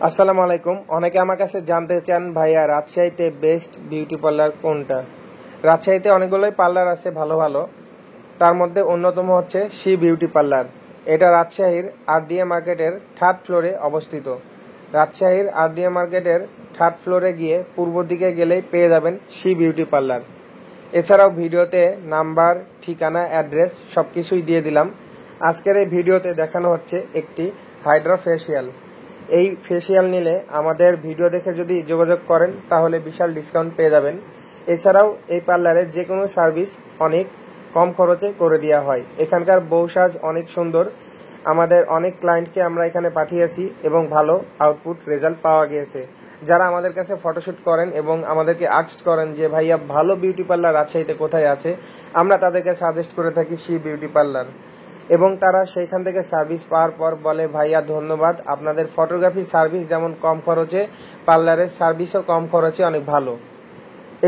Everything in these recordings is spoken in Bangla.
আসসালামু আলাইকুম। অনেকে আমার কাছে জানতে চান ভাইয়া রাজশাহীতে বেস্ট বিউটি পার্লার কোনটা। রাজশাহীতে অনেকগুলোই পার্লার আছে ভালো ভালো, তার মধ্যে অন্যতম হচ্ছে শি বিউটি পার্লার। এটা রাজশাহীর আরডিএ মার্কেটের 3rd ফ্লোরে অবস্থিত। রাজশাহীর আরডিএ মার্কেটের 3rd ফ্লোরে গিয়ে পূর্ব দিকে গেলেই পেয়ে যাবেন শি বিউটি পার্লার। এছাড়াও ভিডিওতে নাম্বার, ঠিকানা, অ্যাড্রেস সব কিছুই দিয়ে দিলাম। আজকের এই ভিডিওতে দেখানো হচ্ছে একটি হাইড্রা ফেসিয়াল। এই ফেসিয়াল নিলে আমাদের ভিডিও দেখে যদি যোগাযোগ করেন তাহলে বিশাল ডিসকাউন্ট পেয়ে যাবেন। এছাড়াও এই পার্লারে যে কোনো সার্ভিস অনেক কম খরচে করে দেওয়া হয়। এখানকার বউ সাজ অনেক সুন্দর। আমাদের অনেক ক্লায়েন্টকে আমরা এখানে পাঠিয়েছি এবং ভালো আউটপুট রেজাল্ট পাওয়া গিয়েছে। যারা আমাদের কাছে ফটোশ্যুট করেন এবং আমাদেরকে আস্ক করেন যে ভাইয়া ভালো বিউটি পার্লার রাজশাহীতে কোথায় আছে, আমরা তাদেরকে সাজেস্ট করে থাকি শি বিউটি পার্লার। এবং তারা সেইখান থেকে সার্ভিস পাওয়ার পর বলে ভাইয়া ধন্যবাদ, আপনাদের ফটোগ্রাফি সার্ভিস যেমন কম খরচে, পার্লারের সার্ভিসও কম খরচে অনেক ভালো।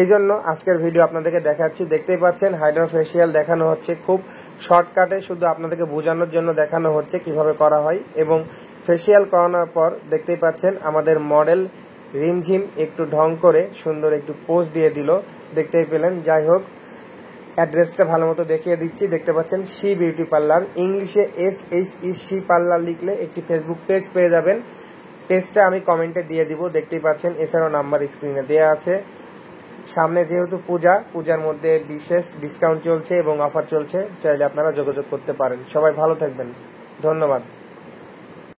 এই জন্য আজকের ভিডিও আপনাদেরকে দেখাচ্ছি। দেখতেই পাচ্ছেন হাইড্রা ফেসিয়াল দেখানো হচ্ছে খুব শর্টকাটে, শুধু আপনাদেরকে বোঝানোর জন্য দেখানো হচ্ছে কিভাবে করা হয়। এবং ফেসিয়াল করানোর পর দেখতেই পাচ্ছেন আমাদের মডেল রিমঝিম একটু ঢং করে সুন্দর একটু পোজ দিয়ে দিল, দেখতেই পেলেন। যাই হোক, অ্যাড্রেসটা ভালো মতো দেখিয়ে দিচ্ছি। দেখতে পাচ্ছেন শি বিউটি পার্লার, ইংলিশে SHE শি পার্লার লিখলে একটি ফেসবুক পেজ পেয়ে যাবেন। পেজটা আমি কমেন্টে দিয়ে দিব, দেখতেই পাচ্ছেন। এছাড়াও নাম্বার স্ক্রিনে দেওয়া আছে। সামনে যেহেতু পূজার মধ্যে বিশেষ ডিসকাউন্ট চলছে এবং অফার চলছে, চাইলে আপনারা যোগাযোগ করতে পারেন। সবাই ভালো থাকবেন, ধন্যবাদ।